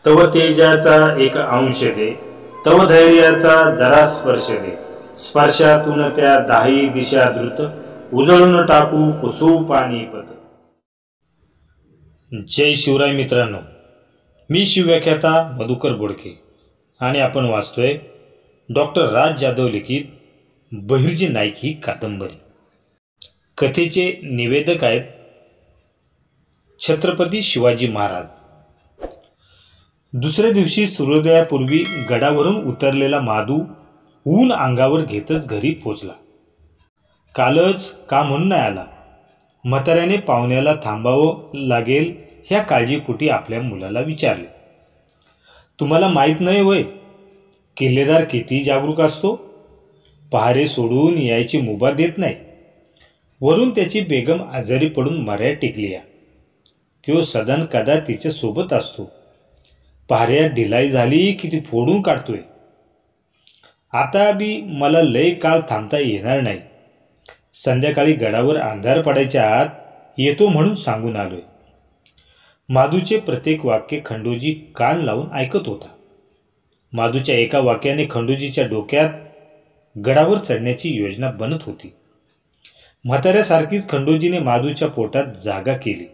तव तेजाचा एक अंश दे, तव धैर्याचा जरा स्पर्श दे, स्पर्शातून त्या दाही दिशा द्रुत, उजळून टाकू पुसू पाणीपत. जय शिवराय मित्रांनो, मी शिवव्याख्याता मधुकर बोडके आणि आपण वाचतोय डॉक्टर राज जाधव लिखित बहिर्जी नाईक ही कादंबरी. कथेचे निवेदक आहेत छत्रपती शिवाजी महाराज. दुसऱ्या दिवशी सूर्योदयापूर्वी गडावरून उतरलेला माधू ऊन अंगावर घेतच घरी पोचला. कालच का म्हणून नाही आला. म्हाताऱ्याने पाहुण्याला थांबावं लागेल ह्या काळजीपोटी आपल्या मुलाला विचारले. तुम्हाला माहीत नाही वय, किल्लेदार किती जागरूक असतो. पहारे सोडून यायची मुभा देत नाही. वरून त्याची बेगम आजारी पडून मर्याद टेकली. तो सदन कदा तिच्या सोबत असतो. पहाऱ्यात ढिलाई झाली की ती फोडून काढतोय. आता बी मला लय काळ थांबता येणार नाही. संध्याकाळी गडावर अंधार पडायच्या आत येतो म्हणून सांगून आलोय. माधूचे प्रत्येक वाक्य खंडोजी कान लावून ऐकत होता. माधूच्या एका वाक्याने खंडोजीच्या डोक्यात गडावर चढण्याची योजना बनत होती. म्हाताऱ्यासारखीच खंडोजीने माधूच्या पोटात जागा केली.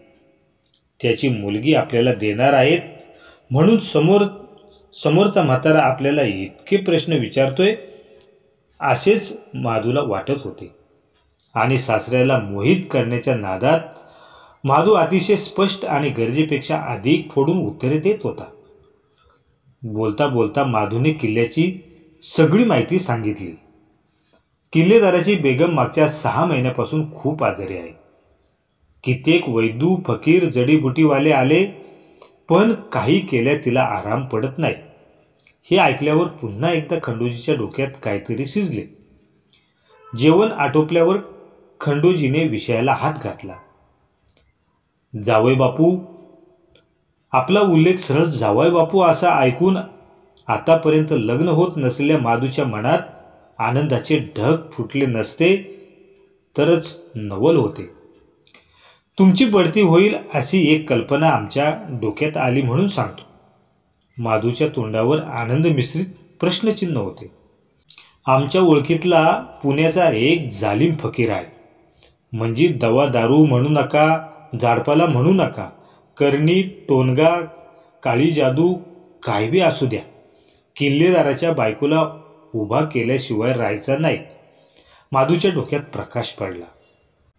त्याची मुलगी आपल्याला देणार आहेत म्हणून समोरचा म्हातारा आपल्याला इतके प्रश्न विचारतोय असेच माधूला वाटत होते. आणि सासऱ्याला मोहित करण्याच्या नादात माधू अतिशय स्पष्ट आणि गरजेपेक्षा अधिक फोडून उत्तरे देत होता. बोलता बोलता माधूने किल्ल्याची सगळी माहिती सांगितली. किल्लेदाराची बेगम मागच्या 6 महिन्यापासून खूप आजारी आहे. कित्येक वैदू फकीर जडीबुटीवाले आले पण काही केल्या तिला आराम पडत नाही. हे ऐकल्यावर पुन्हा एकदा खंडोजीच्या डोक्यात काहीतरी शिजले. जेवण आटोपल्यावर खंडोजीने विषयाला हात घातला. जावई बापू, आपला उल्लेख सरळ जावई बापू असा ऐकून आतापर्यंत लग्न होत नसलेल्या माधूच्या मनात आनंदाचे ढग फुटले नसते तरच नवल होते. तुमची बढती होईल अशी एक कल्पना आमच्या डोक्यात आली म्हणून सांगतो. माधूच्या तोंडावर आनंद मिश्रित प्रश्नचिन्ह होते. आमच्या ओळखीतला पुण्याचा एक जालिम फकीर आहे. म्हणजे दवा दारू म्हणू नका, झाडपाला म्हणू नका, करणी टोनगा काळी जादू काय बी असू द्या, किल्लेदाराच्या बायकोला उभा केल्याशिवाय राहायचा नाही. माधूच्या डोक्यात प्रकाश पडला.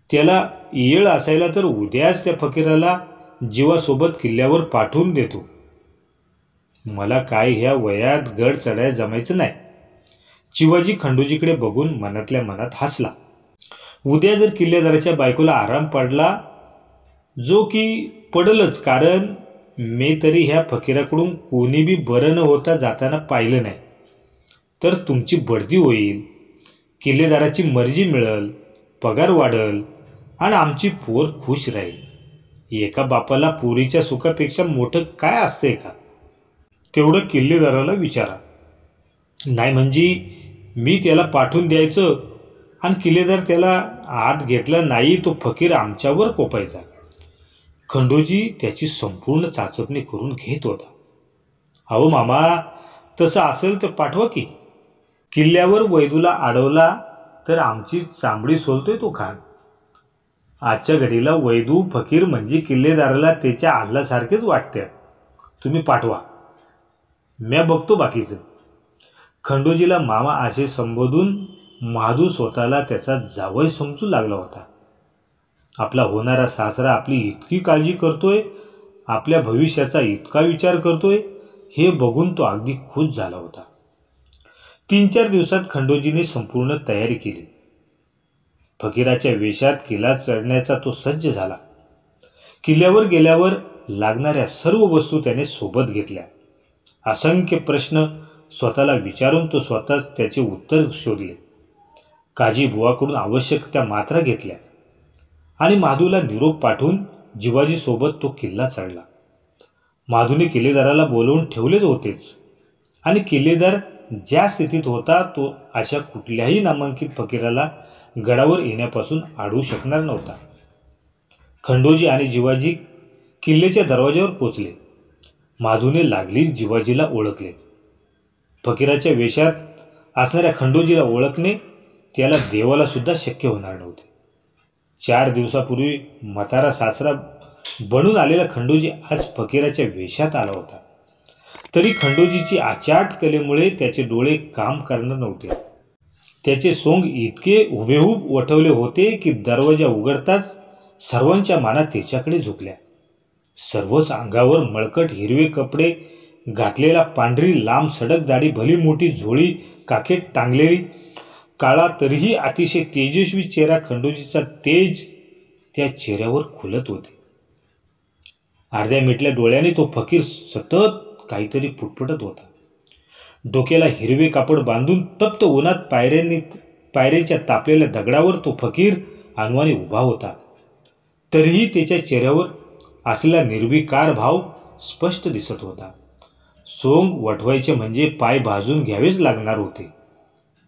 त्याला येळ असायला तर उद्याच त्या फकीराला जीवासोबत किल्ल्यावर पाठवून देतो. मला काय ह्या वयात गड चढायला जमायचं नाही. शिवाजी खंडोजीकडे बघून मनातल्या मनात हसला. उद्या जर किल्लेदाराच्या बायकोला आराम पडला, जो की पडलच, कारण मी तरी ह्या फकीराकडून कोणी बी बरं न होता जाताना पाहिलं नाही, तर तुमची बढती होईल, किल्लेदाराची मर्जी मिळेल, पगार वाढेल आणि आमची पोर खुश राहील. एका बापाला पोरीच्या सुखापेक्षा मोठं काय असतंय का? तेवढं किल्लेदाराला विचारा. नाही म्हणजे मी त्याला पाठवून द्यायचं आणि किल्लेदार त्याला आत घेतला नाही तो फकीर आमच्यावर कोपायचा. खंडोजी त्याची संपूर्ण चाचपणी करून घेत होता. अहो मामा, तसं असेल तर पाठवा की. किल्ल्यावर वैदूला अडवला तर आमची चांबडी सोलतोय तो खान. आजच्या घडीला वैदू फकीर म्हणजे किल्लेदाराला त्याच्या आल्हासारखेच वाटते. तुम्ही पाठवा, म्या बघतो बाकीचं. खंडोजीला मामा असे संबोधून माधू स्वतःला त्याचा जावई समजू लागला होता. आपला होणारा सासरा आपली इतकी काळजी करतोय, आपल्या भविष्याचा इतका विचार करतोय, हे बघून तो अगदी खुश झाला होता. 3-4 दिवसात खंडोजीने संपूर्ण तयारी केली. फकीराच्या वेशात किल्ला चढण्याचा तो सज्ज झाला. किल्ल्यावर गेल्यावर लागणाऱ्या सर्व वस्तू त्याने सोबत घेतल्या. असंख्य प्रश्न स्वतःला विचारून तो स्वतःच त्याचे उत्तर शोधले. काजी बुवाकडून आवश्यक त्या मात्रा घेतल्या आणि माधूला निरोप पाठवून जिवाजीसोबत तो किल्ला चढला. माधूने किल्लेदाराला बोलवून ठेवलेच होतेच आणि किल्लेदार ज्या स्थितीत होता तो अशा कुठल्याही नामांकित फकीराला गडावर येण्यापासून अडवू शकणार नव्हता. खंडोजी आणि जिवाजी किल्ल्याच्या दरवाज्यावर पोचले. माधूने लागलीच जिवाजीला ओळखले. फकीराच्या वेशात असणाऱ्या खंडोजीला ओळखणे त्याला देवाला सुद्धा शक्य होणार नव्हते. 4 दिवसापूर्वी म्हातारा सासरा बनून आलेला खंडोजी आज फकीराच्या वेशात आला होता. तरी खंडोजीची आचाट कलेमुळे त्याचे डोळे काम करणार नव्हते. त्याचे सोंग इतके हुबेहूब वठवले होते की दरवाजा उघडताच सर्वांच्या माना त्याच्याकडे झुकल्या. सर्वच अंगावर मळकट हिरवे कपडे घातलेला, पांढरी लांब सडक दाढी, भली मोठी झोळी काखेत टांगलेली, काळा तरीही अतिशय तेजस्वी चेहरा, खंडोजीचा तेज त्या चेहऱ्यावर खुलत होते. अर्ध्या मिटल्या डोळ्याने तो फकीर सतत काहीतरी पुटपुटत होता. डोक्याला हिरवे कापड बांधून तप्त उन्हात पायऱ्यांच्या तापलेल्या दगडावर तो फकीर अनवाणी उभा होता. तरीही त्याच्या चेहऱ्यावर असलेला निर्विकार भाव स्पष्ट दिसत होता. सोंग वठवायचे म्हणजे पाय भाजून घ्यावेच लागणार होते,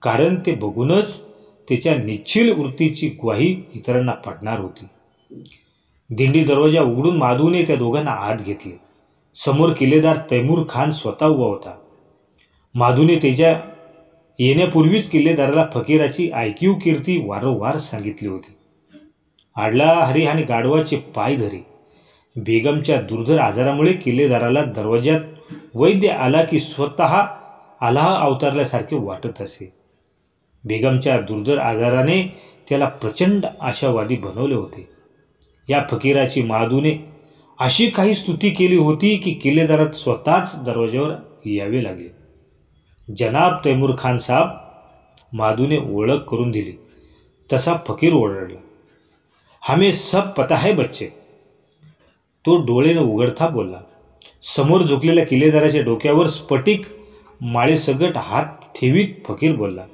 कारण ते बघूनच त्याच्या निश्चल वृत्तीची ग्वाही इतरांना पडणार होती. दिंडी दरवाजा उघडून माधूने त्या दोघांना आत घेतले. समोर किल्लेदार तैमूर खान स्वतः उभा होता. माधूने त्याच्या येण्यापूर्वीच किल्लेदाराला फकीराची ऐकीव कीर्ती वारंवार सांगितली होती. आडला हरी आणि गाढवाचे पाय धरे. बेगमच्या दुर्धर आजारामुळे किल्लेदाराला दरवाज्यात वैद्य आला की स्वतः अल्लाह अवतारल्यासारखे वाटत असे. बेगमच्या दुर्धर आजाराने त्याला प्रचंड आशावादी बनवले होते. या फकीराची माधूने अशी काही स्तुती केली होती की किल्लेदारात स्वतःच दरवाज्यावर यावे लागले. जनाब तैमूर खान साहब, माधूने ओळख करून दिली तसा फकीर ओरडला. हमें सब पता है बच्चे. तो डोळे न उघडता बोलला. समोर झुकलेल्या किल्लेदाराच्या डोक्यावर स्फटिक माळेसगट हात ठेवीत फकीर बोलला.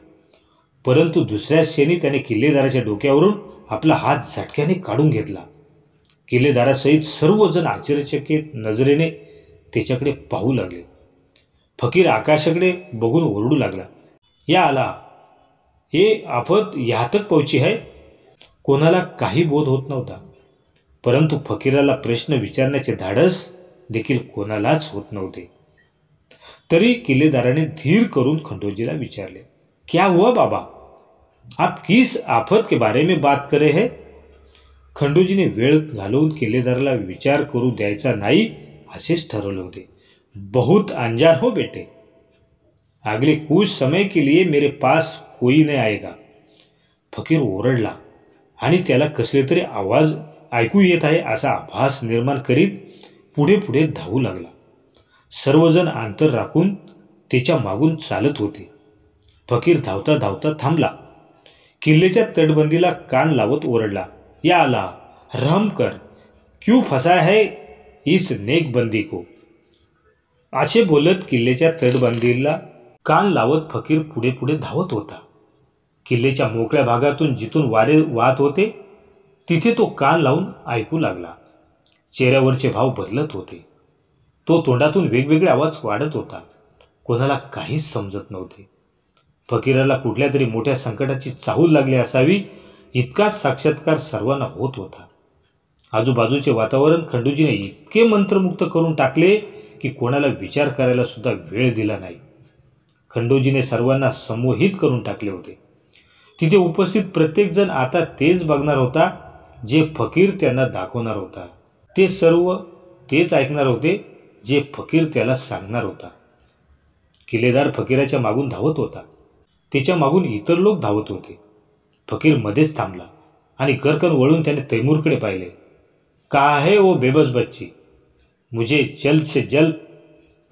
परंतु दुसऱ्याच क्षणी त्याने किल्लेदाराच्या डोक्यावरून आपला हात झटक्याने काढून घेतला. किल्लेदारासहित सर्वजण आश्चर्यचकित नजरेने त्याच्याकडे पाहू लागले. फकीर आकाशाकडे बघून ओरडू लागला. या आला, ये आफत यहाँ तक पहुंची है. कोणाला काही बोध होत नव्हता, परंतु फकीराला प्रश्न विचारण्याचे धाडस देखील कोणालाच होत नव्हते. तरी किल्लेदाराने धीर करून खंडोजीला विचारले, क्या हुआ बाबा, आप किस आफत के बारे में बात करे है. खंडोजीने वेळ घालवून किल्लेदाराला विचार करू द्यायचा नाही असेच ठरवले होते. बहुत अंजार हो बेटे, अगले कुछ समय के लिए मेरे पास कोई नहीं आएगा. फकीर ओरडला आणि त्याला कसले तरी आवाज ऐकू येत आहे असा आभास निर्माण करीत पुढे पुढे धावू लागला. सर्वजण अंतर राखून त्याच्या मागून चालत होते. फकीर धावता धावता थांबला. किल्ल्याच्या तटबंदीला कान लावत ओरडला, या आला, रहम कर, क्यों फसा है इस नेक बंदी को. असे बोलत किल्ल्याच्या तटबंदीला कान लावत फकीर पुढे पुढे धावत होता. किल्ल्याच्या मोकळ्या भागातून जिथून वारे वाहत होते तिथे तो कान लावून ऐकू लागला. चेहऱ्यावरचे भाव बदलत होते. तो तोंडातून वेगवेगळे आवाज वाढत होता. कोणाला काहीच समजत नव्हते. फकीराला कुठल्या तरी मोठ्या संकटाची चाहूल लागली असावी इतकाच साक्षात्कार सर्वांना होत होता. आजूबाजूचे वातावरण खंडोजीने इतके मंत्रमुक्त करून टाकले की कोणाला विचार करायला सुद्धा वेळ दिला नाही. खंडोजीने सर्वांना संमोहित करून टाकले होते. तिथे उपस्थित प्रत्येकजण आता तेच बघणार होता जे फकीर त्यांना दाखवणार होता. ते सर्व तेच ऐकणार होते जे फकीर त्याला सांगणार होता. किल्लेदार फकीराच्या मागून धावत होता. त्याच्या मागून इतर लोक धावत होते. फकीर मध्येच थांबला आणि गर्कन वळून त्याने तैमूरकडे पाहिले. कहा है वो बेबस बच्ची, मुझे जल्द से जल्द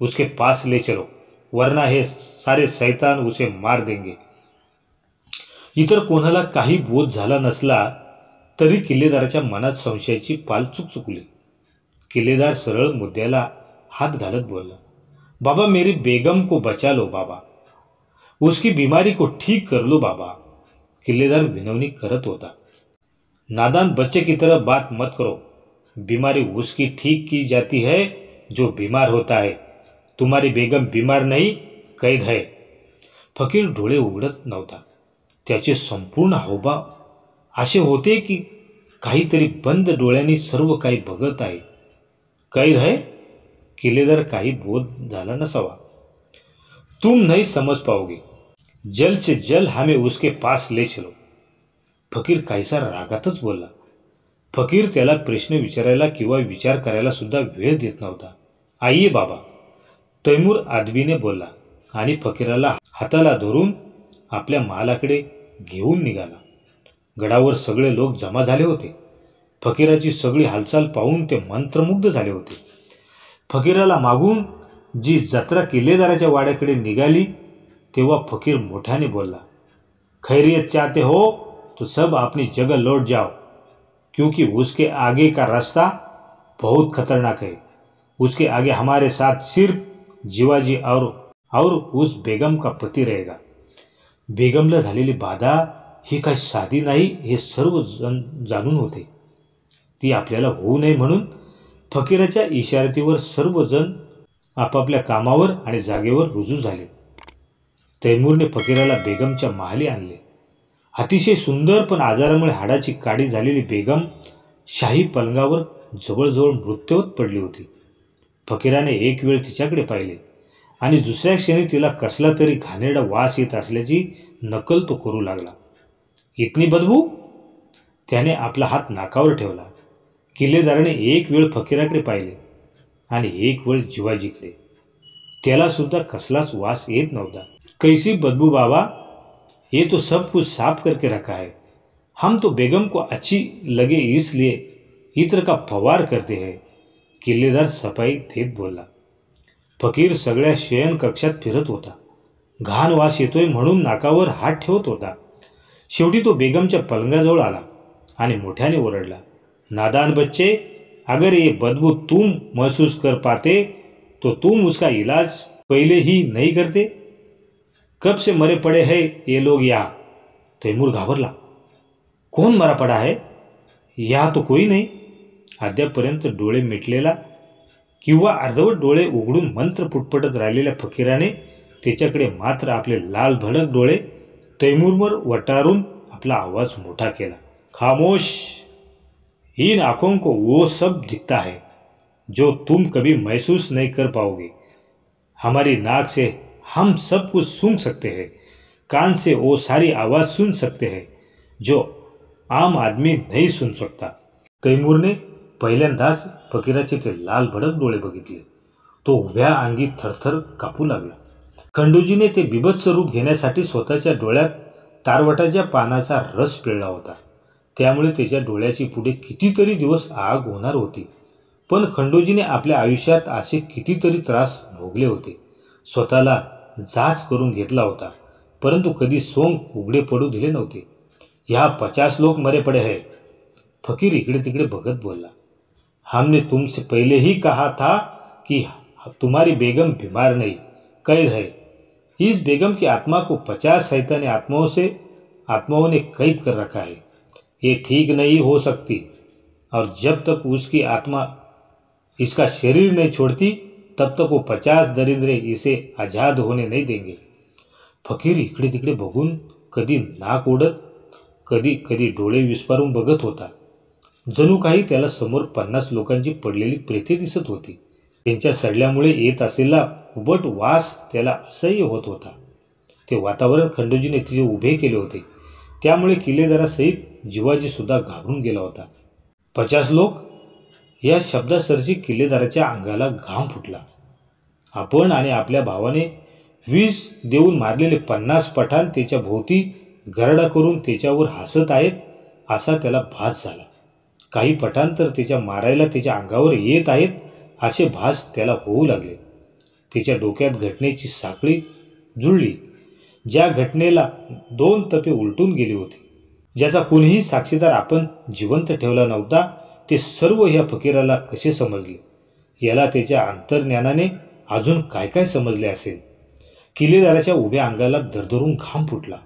उसके पास ले चलो, वरना हे सारे शैतान उसे मार देंगे. इतर कोणाला काही बोध झाला नसला तरी किल्लेदाराच्या मनात संशयाची पालचूक चुकली. किल्लेदार सरळ मुद्द्याला हात घालत बोलला, बाबा मेरी बेगम को बचा लो बाबा, उसकी बीमारी को ठीक कर लो बाबा. किल्लेदार विनवणी करत होता. नादान बच्चे की तरह बात मत करो. बीमारी उसकी ठीक की जाती है जो बीमार होता है. तुम्हारी बेगम बीमार नहीं, कैद है. फकीर डोळे उघडत नव्हता. त्याचे संपूर्ण हावभाव असे होते की काहीतरी बंद डोळ्यांनी सर्व काही बघत आहे. कैद है, किलेदार काही बोध झाला नसावा। तुम नहीं समझ पाओगे, जल्द से जल्द हमें उसके पास ले चलो। फकीर काहीसा रागातच बोलला। फकीर त्याला प्रश्न विचारायला किंवा विचार करायला सुद्धा वेळ देत नव्हता। आइये बाबा, तैमूर आदबीने बोलला आणि फकीराला हाताला धरून आपल्या महालाकडे घेऊन निघाला। गडावर सगळे लोक जमा झाले होते। फकीराची सगळी हालचाल पाहून ते मंत्रमुग्ध झाले होते। फकीराला मागून जी जत्रा किल्लेदाराच्या वाड्याकडे निघाली तेव्हा फकीर मोठ्याने बोलला, खैरियत चाहते हो तो सब अपनी जगह लौट जाओ, क्योंकि उसके आगे का रास्ता बहुत खतरनाक है। उसके आगे हमारे साथ सिर्फ जीवाजी और उस बेगम का पती रहेगा। बेगमला झालेली बाधा ही काही साधी नाही हे सर्व जाणून होते। ती आपल्याला होऊ नये म्हणून फकीराच्या इशारतीवर सर्वजण आपापल्या कामावर आणि जागेवर रुजू झाले। तैमूरने फकीराला बेगमच्या महाली आणले। अतिशय सुंदर पण आजारामुळे हाडाची काडी झालेली बेगम शाही पलंगावर जवळजवळ मृत्यूवत पडली होती। फकीराने एक वेळ तिच्याकडे पाहिले आणि दुसऱ्या क्षणी तिला कसला तरी घाणेरडा वास येत असल्याची नकल तो करू लागला। इतनी बदबू? त्याने आपला हात नाकावर ठेवला। किल्लेदाराने एक वेळ फकीराकडे पाहिले आणि एक वेळ जिवाजीकडे। त्याला सुद्धा कसलाच वास येत नव्हता। कैसी बदबू बाबा, ये तो सब कुछ साफ करके रखा है। हम तो बेगम को अच्छी लगे इसलिए इत्र का फवार करते हैं। किल्लेदार सफाई देत बोलला। फकीर सगळ्या शयन कक्षात फिरत होता। घाण वास येतोय म्हणून नाकावर हात ठेवत होता। शेवटी तो बेगमच्या पलंगाजवळ आला आणि मोठ्याने ओरडला, नादान बच्चे, अगर ये बदबू तुम महसूस कर पाते तो तुम उसका इलाज पहले ही नहीं करते। कब से मरे पड़े हैं ये लोग यहाँ? तैमूर घाबरला। कौन मरा पड़ा है? यहाँ तो कोई नहीं। अद्यापर्यंत डोळे मिटलेला किंवा अर्धवट डोळे उघडून मंत्र पुटपटत राहिलेल्या फकीराने त्याच्याकडे मात्र आपले लाल भडक डोळे तैमूरवर वटारून आपला आवाज मोठा केला, खामोश। इन आंखों को वो सब दिखता है जो तुम कभी महसूस नहीं कर पाओगे। हमारी नाक से हम सब कुछ सूंघ सकते हैं, कान से वो सारी आवाज़ सुन सकते हैं जो आम आदमी नहीं सुन सकता। तैमूरने पहिल्यांदाच फकीराचे ते लाल भडक डोळे बघितले। तो उभ्या अंगी थरथर कापू लागला। खंडूजीने ते बिभत्स रूप घेण्यासाठी स्वतःच्या डोळ्यात तारवटाच्या पानाचा रस पिळला होता। त्यामुळे त्याच्या डोळ्याची पुढे कितीतरी दिवस आग होणार होती। पण खंडूजीने आपल्या आयुष्यात असे कितीतरी त्रास भोगले होते, स्वतःला जाच करून घेतला होता, परंतु कधी सोंग उघडे पडू दिले नव्हते। यहाँ 50 लोग मरे पड़े हैं। फकीर इकडे तिकडे बघत बोलला, हमने तुमसे पहले ही कहा था कि तुम्हारी बेगम बीमार नहीं, कैद है। इस बेगम की आत्मा को 50 शैतानी आत्माओं ने कैद कर रखा है। ये ठीक नहीं हो सकती, और जब तक उसकी आत्मा इसका शरीर नहीं छोड़ती तब तक वो 50 दरिंद्रे इसे आज़ाद होने नहीं देंगे। फकीर इकडे तिकडे बघून कधी नाक ओढत कधी कधी डोळे विस्पारून बघत होता। जणू काही त्याला समोर 50 लोकांची पडलेली प्रेते दिसत होती। त्यांच्या सडल्यामुळे येत असलेला कुबट वास त्याला असह्य होत होता। ते वातावरण खंडूजीने तिथे उभे केले होते, त्यामुळे किल्लेदारासहित जिवाजी सुद्धा घाबरून गेला होता। 50 लोक या शब्दासरशी किल्लेदाराच्या अंगाला घाम फुटला। आपण आणि आपल्या भावाने विष देऊन मारलेले 50 पठाण त्याच्या भोवती गरडा करून त्याच्यावर हसत आहेत असा त्याला भास झाला। काही पठाण तर त्याच्या मारायला त्याच्या अंगावर येत आहेत असे भास त्याला होऊ लागले। त्याच्या डोक्यात घटनेची साखळी जुळली। ज्या घटनेला 2 तपे उलटून गेली होती, ज्याचा कोणीही साक्षीदार आपण जिवंत ठेवला नव्हता, ते सर्व ह्या फकीराला कसे समजले? याला त्याच्या अंतर्ज्ञानाने अजून काय काय समजले असेल? किल्लेदाराच्या उभ्या अंगाला दरदरून घाम फुटला।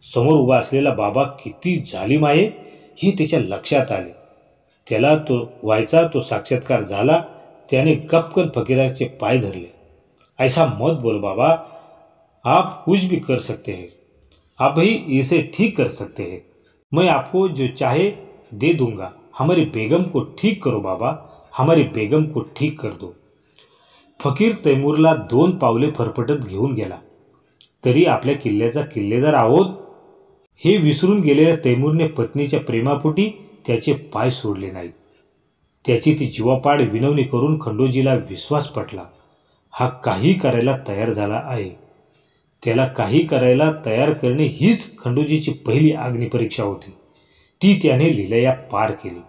समोर उभा असलेला बाबा किती जालिम आहे हे त्याच्या लक्षात आले। त्याला तो साक्षात्कार झाला। त्याने गपकन फकीराचे पाय धरले। ऐसा मत बोल बाबा, आप कुछ भी कर सकते हैं, आप ही इसे ठीक कर सकते हैं। मैं आपको जो चाहे दे दूंगा। हमारी बेगम को ठीक करो बाबा, हमारी बेगम को ठीक कर दो। फकीर तैमूरला 2 पावले फरफटत घेऊन गेला. तरी आपल्या किल्ल्याचा किल्लेदार आहोत हे विसरून गेलेल्या तैमूरने पत्नीच्या प्रेमापोटी त्याचे पाय सोडले नाहीत. त्याची ती जीवापाड विनवणी करून खंडोजीला विश्वास पटला. हा काही करायला तयार झाला आहे. त्याला काही करायला तयार करणे हीच खंडोजीची पहिली अग्निपरीक्षा होती. ती त्याने लीलया पार केली.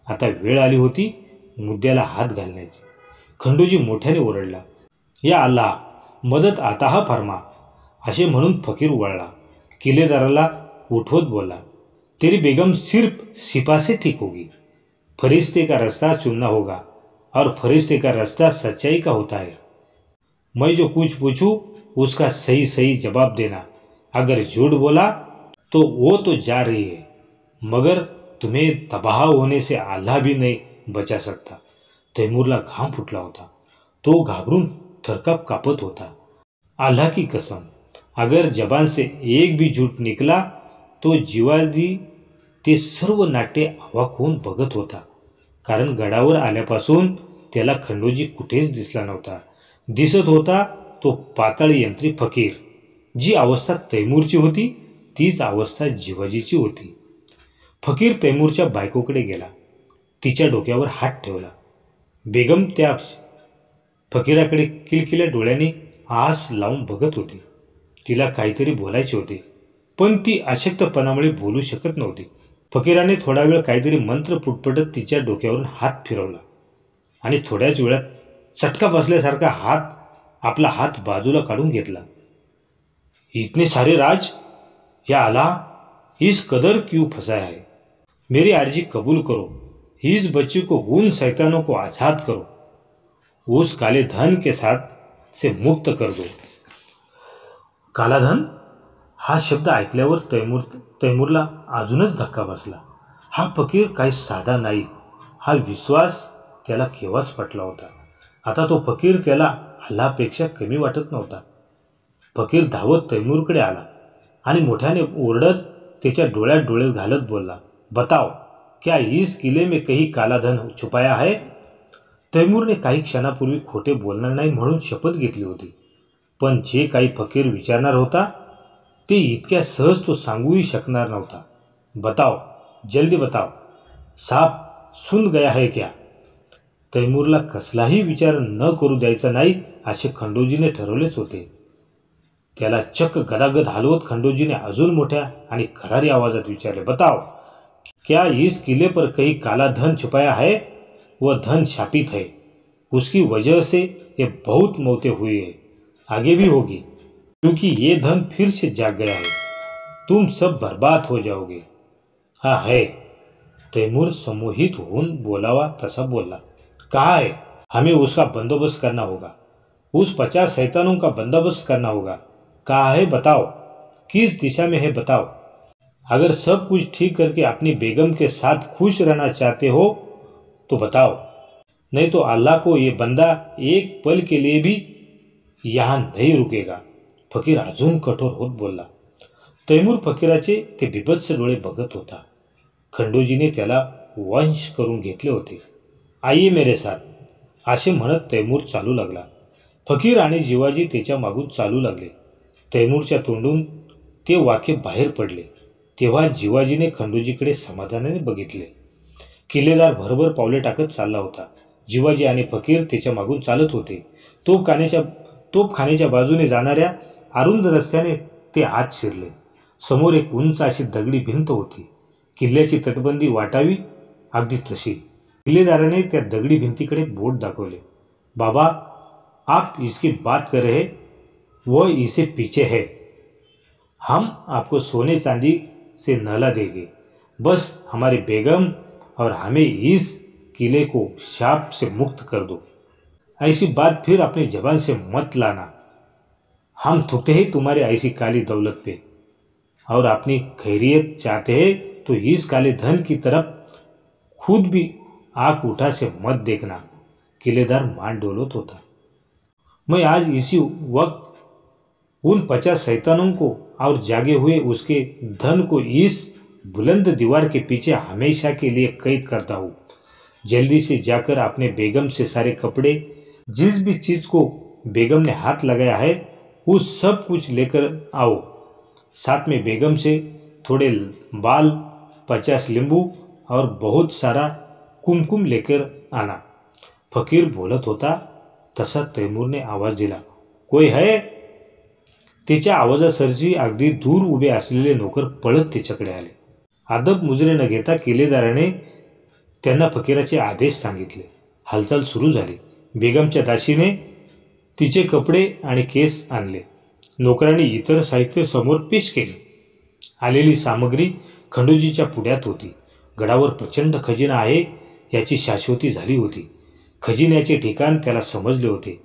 आता वेळ आली होती मुद्द्याला हात घालण्याची. खंडोजी मोठ्याने ओरडला, या अल्लाह, मदत आता हा फरमा. असे म्हणून फकीर वळला. किल्लेदाराला उठवत बोलला, तेरी बेगम सिर्फ सिपा से ठीक होगी. फरिश्ते का रास्ता चुनना होगा और फरिश्ते का रास्ता सच्चाई का होता है. मैं जो कुछ पूछूं उसका सही सही जवाब देना. अगर झूठ बोला तो वो तो जा रही है, मगर तुम्हें तबाह होने से अल्लाह भी नहीं बचा सकता. तैमूरला घाम फुटला होता. तो घाबरून थरकाप कापत होता. अल्लाह की कसम, अगर जबान से एक भी झूठ निकला तो जिवाजी ते सर्व नाट्य अवाक होऊन बघत होता. कारण गडावर आल्यापासून त्याला खंडोजी कुठेच दिसला नव्हता. दिसत होता तो पाताळ यंत्री फकीर. जी अवस्था तैमूरची होती तीच अवस्था जिवाजीची होती. फकीर तैमूरच्या बायकोकडे गेला. तिच्या डोक्यावर हात ठेवला. बेगम त्या फकीराकडे किलकिल्या डोळ्यांनी आस लावून बघत होती. तिला काहीतरी बोलायचे होते, पण ती अशक्तपणामुळे बोलू शकत नव्हती. फकीराने थोडा वेळ काहीतरी मंत्र पुटपटत तिच्या डोक्यावरून हात फिरवला आणि थोड्याच वेळात चटका बसल्यासारखा आपला हात बाजूला काढून घेतला. इतने सारे राज, या अल्लाह, इस कदर क्यों फंसाया है? मेरी अर्जी कबूल करो. इस बच्ची को उन शैतानों को आज़ाद करो. उस काले धन के साथ से मुक्त कर दो. काला धन हा शब्द ऐकल्यावर तैमूरला अजूनच धक्का बसला. हा फकीर काही साधा नाही. हा विश्वास त्याला केव्हाच पटला होता. आता तो फकीर त्याला अल्लापेक्षा कमी वाटत नव्हता. फकीर धावत तैमूरकडे आला आणि मोठ्याने ओरडत त्याच्या डोळ्यात डोळे घालत बोलला, बताओ, क्या इस किले में कहीं काला धन छुपाया है? तैमूरने काही क्षणापूर्वी खोटे बोलणार नाही म्हणून शपथ घेतली होती. पण जे काही फकीर विचारणार होता ते इतक्या सहज तो सांगूही शकणार नव्हता. बताओ, जल्दी बताओ, साफ सुन गया है क्या? तैमूरला कसलाही विचार न करू द्यायचा नाही असे खंडोजीने ठरवलेच होते. त्याला चक्क गदागद हलवत खंडोजीने अजून मोठ्या आणि खरारी आवाजात विचारले, बताओ, क्या इस किले पर कहीं काला धन छुपाया है? वह धन शापित है. उसकी वजह से ये बहुत मौतें हुई है, आगे भी होगी, क्योंकि ये धन फिर से जाग गया है. तुम सब बर्बाद हो जाओगे. हाँ है. तैमूर सम्मोहित होऊन बोलावा तसा बोलला. कहा है? हमें उसका बंदोबस्त करना होगा. उस 50 शैतानों का बंदोबस्त करना होगा. कहा है? बताओ, किस दिशा में है? बताओ. अगर सब कुछ ठीक करके अपनी बेगम के साथ खुश रहना चाहते हो तो बताओ, नहीं तो अल्लाह को ये बंदा एक पल के लिए भी यहाँ नहीं रुकेगा. फकीर अजून कठोर होत बोलला. तैमूर फकीराचे ते बिभत्स डोळे बघत होता. खंडोजीने त्याला वंश करून घेतले होते. आइये मेरे साथ, असे म्हणत तैमूर चालू लागला. फकीर आणि जिवाजी त्याच्या मागून चालू लागले. तैमूरच्या तोंडून ते वाक्य बाहेर पडले तेव्हा जिवाजीने खंडोजीकडे समाधानाने बघितले. किल्लेदार भरभर पावले टाकत चालला होता. जिवाजी आणि फकीर त्याच्या मागून चालत होते. तोफखान्याच्या बाजूने जाणाऱ्या अरुंद रस्त्याने ते आत शिरले. समोर एक उंच अशी दगडी भिंत होती. किल्ल्याची तटबंदी वाटावी अगदी तशी. किल्लेदाराने त्या दगडी भिंतीकडे बोट दाखवले. बाबा, आप इसकी बात कर रहे, वह इसे पीछे है. हम आपको सोने चांदी से नहला देंगे. बस हमारी बेगम और हमें इस किले को शाप से मुक्त कर दो. ऐसी बात फिर अपनी जबान से मत लाना. हम थूकते हैं तुम्हारी ऐसी काली दौलत पे, और अपनी खैरियत चाहते हैं तो इस काले धन की तरफ खुद भी आंख उठा से मत देखना. किलेदार मान डोलत होता. मैं आज इसी वक्त उन 50 शैतानों को और जागे हुए उसके धन को इस बुलंद दीवार के पीछे हमेशा के लिए कैद करता हूँ. जल्दी से जाकर अपने बेगम से सारे कपड़े जिस भी चीज को बेगम ने हाथ लगाया है वो सब कुछ लेकर आओ। साथ में बेगम से थोड़े बाल, 50 लींबू और बहुत सारा कुमकुम लेकर आना। फकीर बोलत होता तसा तैमूरने आवाज दिला, कोई है? त्याच्या आवाजासरशी अगदी दूर उभे असलेले नोकर पळत त्याच्याकडे आले. अदब मुजरे न घेता किल्लेदाराने त्यांना फकीराचे आदेश सांगितले. हालचाल सुरू झाली. बेगमच्या दासीने तिचे कपडे आणि केस आणले. नोकरांनी इतर साहित्य समोर पेश केले. आलेली सामग्री खंडोजीच्या पुढ्यात होती. गडावर प्रचंड खजिना आहे याची शाश्वती झाली होती. खजिन्याचे ठिकाण त्याला समजले होते.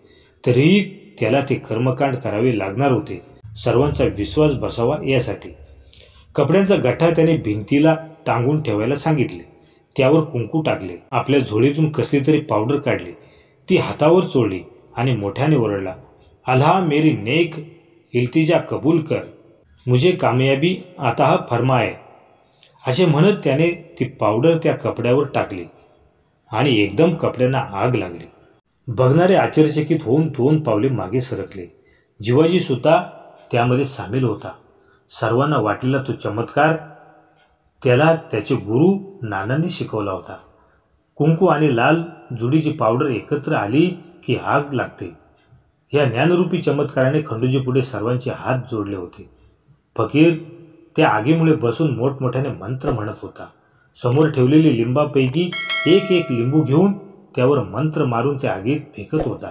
तरीही त्याला ते कर्मकांड करावे लागणार होते, सर्वांचा विश्वास बसावा यासाठी. कपड्यांचा गठ्ठा त्याने भिंतीला टांगून ठेवायला सांगितले. त्यावर कुंकू टाकले. आपल्या झोळीतून कसली तरी पावडर काढली. ती हातावर चोळली आणि मोठ्याने ओरडला, अल्लाह मेरी नेक इल्तिजा कबूल कर, मुझे कामयाबी आता फरमाए. असे म्हणत त्याने ती पावडर त्या कपड्यावर टाकली आणि एकदम कपड्यांना आग लागली. बघणारे आश्चर्यचकित होऊन 2 पावले मागे सरकले. जिवाजी सुद्धा त्यामध्ये सामील होता. सर्वांना वाटलेला तो चमत्कार त्याला त्याचे गुरु नानांनी शिकवला होता. कुंकू आणि लाल जुडीची पावडर एकत्र आली की आग लागते. या ज्ञानरूपी चमत्काराने खंडोजी पुढे सर्वांचे हात जोडले होते. फकीर त्या आगीमुळे बसून मोठमोठ्याने मंत्र म्हणत होता. समोर ठेवलेली लिंबापैकी एक एक लिंबू घेऊन त्यावर मंत्र मारून त्या आगीत फेकत होता.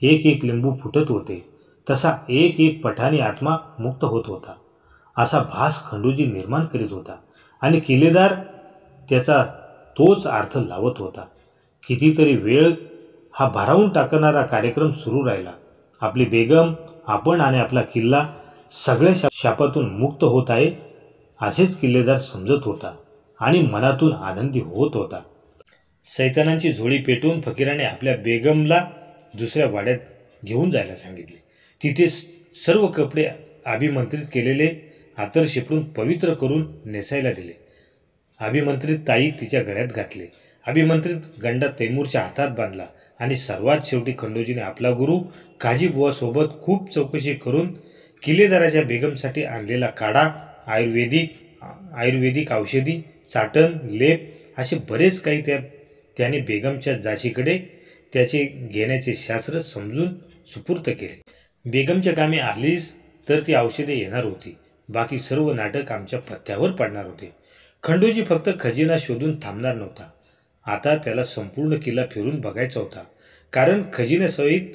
एक एक लिंबू फुटत होते. तसा एक एक पठाणी आत्मा मुक्त होत होता. असा भास खंडोजी निर्माण करीत होता आणि किल्लेदार त्याचा तोच अर्थ लावत होता. कितीतरी वेळ हा भारावून टाकणारा कार्यक्रम सुरू राहिला. आपली बेगम, आपण आणि आपला किल्ला सगळ्या शापातून मुक्त होत आहे असेच किल्लेदार समजत होता आणि मनातून आनंदी होत होता. सैतानांची झोळी पेटून फकीराने आपल्या बेगमला दुसऱ्या वाड्यात घेऊन जायला सांगितले. तिथे सर्व कपडे अभिमंत्रित केलेले आतर शिपडून पवित्र करून नेसायला दिले. अभिमंत्रित ताई तिच्या गळ्यात घातले. अभिमंत्रित गंडा तैमूरच्या हातात बांधला आणि सर्वात शेवटी खंडोजीने आपला गुरु काजीबुवासोबत खूप चौकशी करून किल्लेदाराच्या बेगमसाठी आणलेला काढा, आयुर्वेदिक औषधी, चाटण, लेप असे बरेच काही त्याने बेगमच्या जाशीकडे त्याचे घेण्याचे शास्त्र समजून सुपूर्त केले. बेगमच्या कामी आलीच तर ती औषधे येणार होती. बाकी सर्व नाटक आमच्या पथ्यावर पडणार होते. खंडोजी फक्त खजिना शोधून थांबणार नव्हता. आता त्याला संपूर्ण किल्ला फिरून बघायचा होता. कारण खजिन्यासहित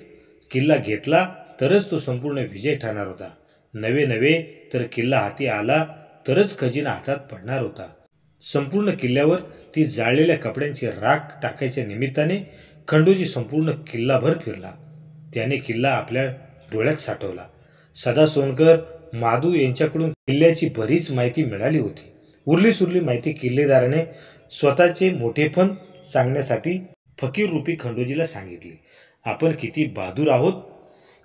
किल्ला घेतला तरच तो संपूर्ण विजय ठरणार होता. नवे तर किल्ला हाती आला तरच खजिना हातात पडणार होता. संपूर्ण किल्ल्यावर ती जाळलेल्या कपड्यांची राख टाकायच्या निमित्ताने खंडोजी संपूर्ण किल्लाभर फिरला. त्याने किल्ला आपल्या डोळ्यात साठवला. सदा सोनकर, माधू यांच्याकडून किल्ल्याची बरीच माहिती मिळाली होती. उरली माहिती किल्लेदाराने स्वतःचे मोठेपण सांगण्यासाठी फकीर रूपी खंडोजीला सांगितले. आपण किती बहादूर आहोत,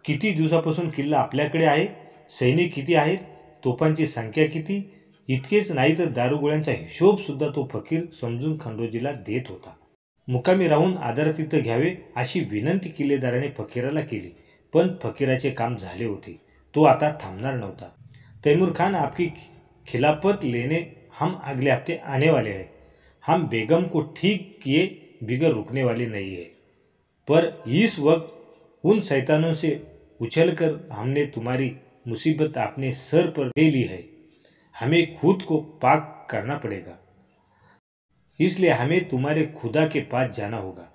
किती दिवसापासून किल्ला आपल्याकडे आहे, सैनिक किती आहेत, तोफांची संख्या किती, इतकेच नाही तर दारुगोळ्यांचा हिशोब सुद्धा तो फकीर समजून खंडोजीला देत होता. मुकामी राहून आदरातिथ्य घ्यावे अशी विनंती किल्लेदाराने फकीराला केली. पण फकीराचे काम झाले होते. तो आता थांबणार नव्हता. तैमूर खान, आपकी खिलाफत लेने हम अगले हफ्ते आने वाले हैं. हम बेगम को ठीक किए बिगर रुकने वाले नहीं है. पर इस वक्त उन शैतानों से उछलकर हमने तुम्हारी मुसीबत अपने सर पर ले ली है. हमें खुद को पाक करना पड़ेगा. इसलिए हमें तुम्हारे खुदा के पास जाना होगा.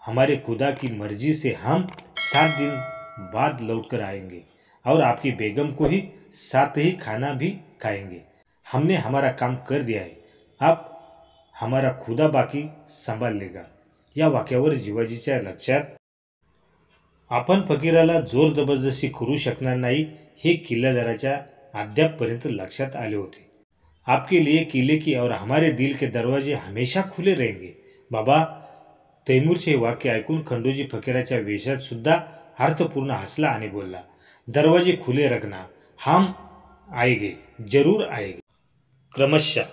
हमारे खुदा की मर्जी से हम 7 दिन बाद लौटकर आएंगे और आपकी बेगम को ही साथ ही खाना भी खाएंगे. हमने हमारा काम कर दिया है. अब हमारा खुदा बाकी सांभाळ लेगा. या वाक्यावर जिवाजीच्या लक्षात आपण फकीराला जोर जबरदस्ती करू शकणार नाही हे किल्लेदाराच्या अद्यापपर्यंत लक्षात आले होते. आपके लिए किले की और हमारे दिल के दरवाजे हमेशा खुले रहेंगे. बाबा, तैमूरचे हे वाक्य ऐकून खंडोजी फकीराच्या वेशात सुद्धा अर्थपूर्ण हसला आणि बोलला, दरवाजे खुले रखना, हम आएंगे, जरूर आएंगे. क्रमशः